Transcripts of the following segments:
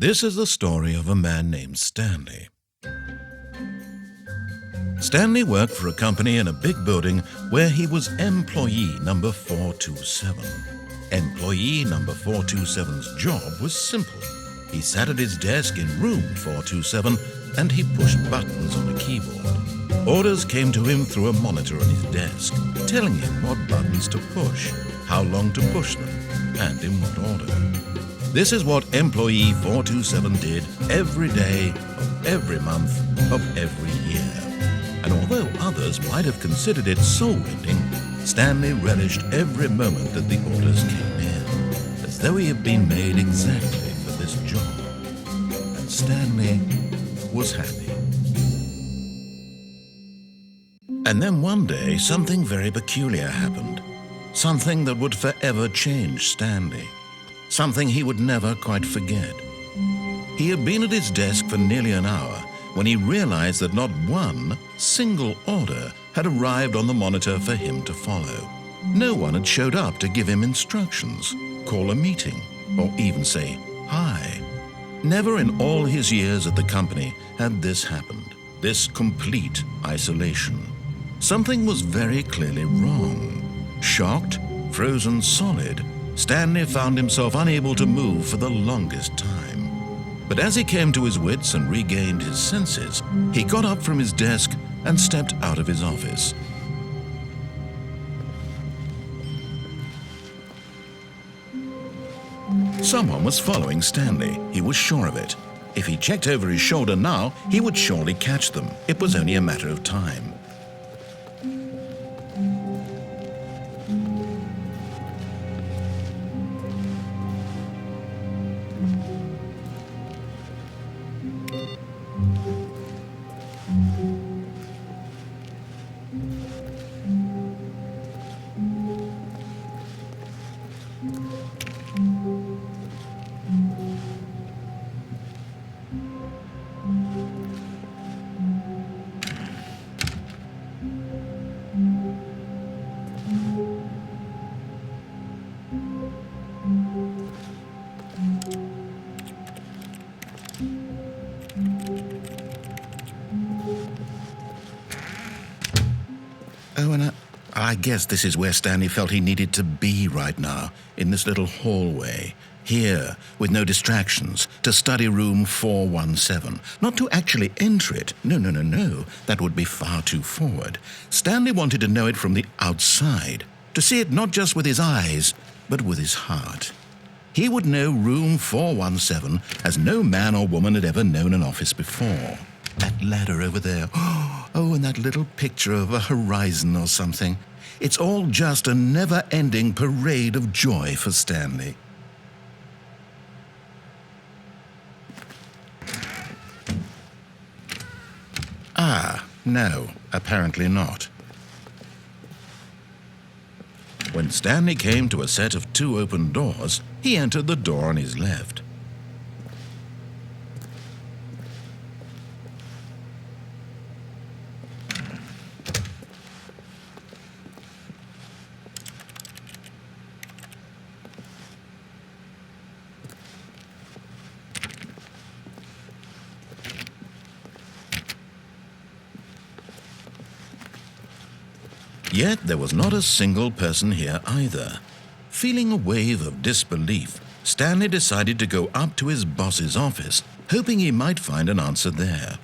This is the story of a man named Stanley. Stanley worked for a company in a big building where he was employee number 427. Employee number 427's job was simple. He sat at his desk in room 427 and he pushed buttons on a keyboard. Orders came to him through a monitor on his desk, telling him what buttons to push, how long to push them, and in what order. This is what employee 427 did every day of every month of every year. And although others might have considered it soul-rending, Stanley relished every moment that the orders came in, as though he had been made exactly for this job. And Stanley was happy. And then one day, something very peculiar happened. Something that would forever change Stanley. Something he would never quite forget. He had been at his desk for nearly an hour when he realized that not one single order had arrived on the monitor for him to follow. No one had showed up to give him instructions, call a meeting, or even say hi. Never in all his years at the company had this happened, this complete isolation. Something was very clearly wrong. Shocked, frozen solid, Stanley found himself unable to move for the longest time. But as he came to his wits and regained his senses, he got up from his desk and stepped out of his office. Someone was following Stanley. He was sure of it. If he checked over his shoulder now, he would surely catch them. It was only a matter of time. Oh, and I guess this is where Stanley felt he needed to be right now, in this little hallway. Here, with no distractions, to study room 417. Not to actually enter it. No. That would be far too forward. Stanley wanted to know it from the outside. To see it not just with his eyes, but with his heart. He would know room 417 as no man or woman had ever known an office before. That ladder over there. Oh, and that little picture of a horizon or something. It's all just a never-ending parade of joy for Stanley. No, apparently not. When Stanley came to a set of 2 open doors, he entered the door on his left. Yet there was not a single person here either. Feeling a wave of disbelief, Stanley decided to go up to his boss's office, hoping he might find an answer there.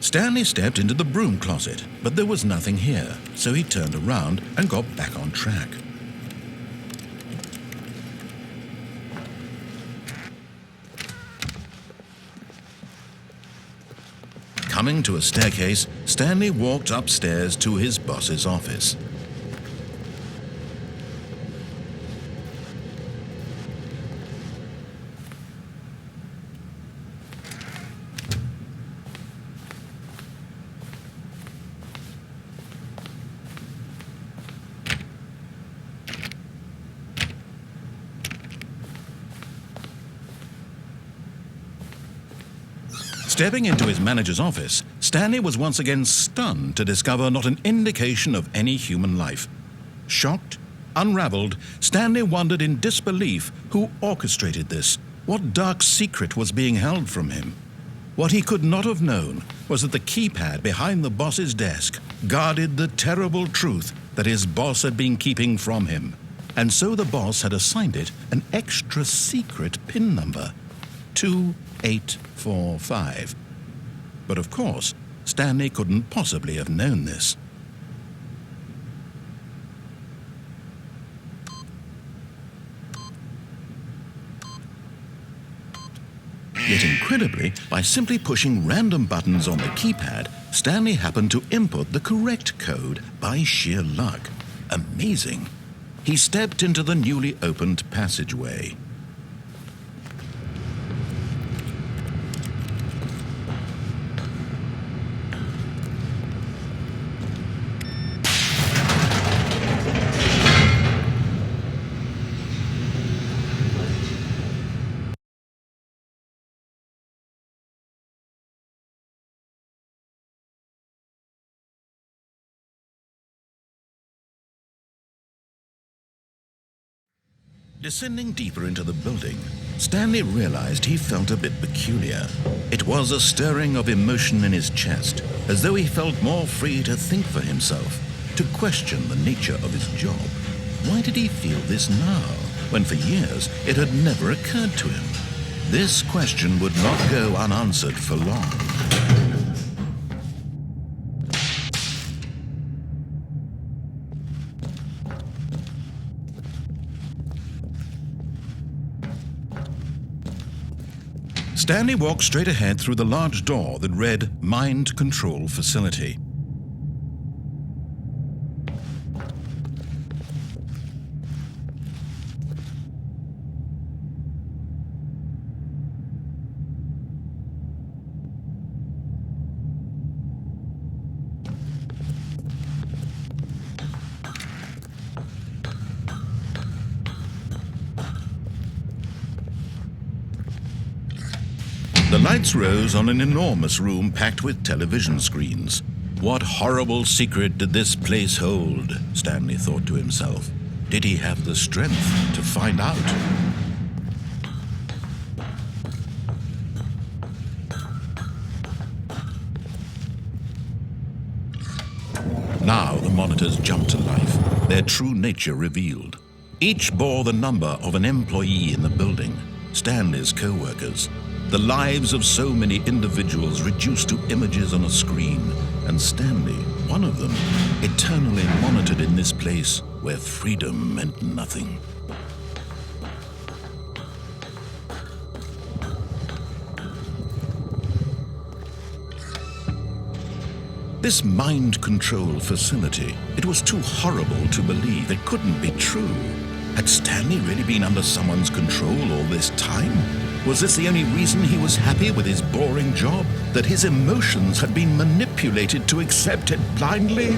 Stanley stepped into the broom closet, but there was nothing here, so he turned around and got back on track. Coming to a staircase, Stanley walked upstairs to his boss's office. Stepping into his manager's office, Stanley was once again stunned to discover not an indication of any human life. Shocked, unraveled, Stanley wondered in disbelief who orchestrated this, what dark secret was being held from him. What he could not have known was that the keypad behind the boss's desk guarded the terrible truth that his boss had been keeping from him. And so the boss had assigned it an extra secret PIN number, 2845. But of course, Stanley couldn't possibly have known this. Yet incredibly, by simply pushing random buttons on the keypad, Stanley happened to input the correct code by sheer luck. Amazing. He stepped into the newly opened passageway. Descending deeper into the building, Stanley realized he felt a bit peculiar. It was a stirring of emotion in his chest, as though he felt more free to think for himself, to question the nature of his job. Why did he feel this now, when for years it had never occurred to him? This question would not go unanswered for long. Stanley walked straight ahead through the large door that read Mind Control Facility. The lights rose on an enormous room packed with television screens. What horrible secret did this place hold? Stanley thought to himself. Did he have the strength to find out? Now the monitors jumped to life, their true nature revealed. Each bore the number of an employee in the building, Stanley's co-workers. The lives of so many individuals reduced to images on a screen, and Stanley, one of them, eternally monitored in this place where freedom meant nothing. This mind control facility, it was too horrible to believe. It couldn't be true. Had Stanley really been under someone's control all this time? Was this the only reason he was happy with his boring job? That his emotions had been manipulated to accept it blindly?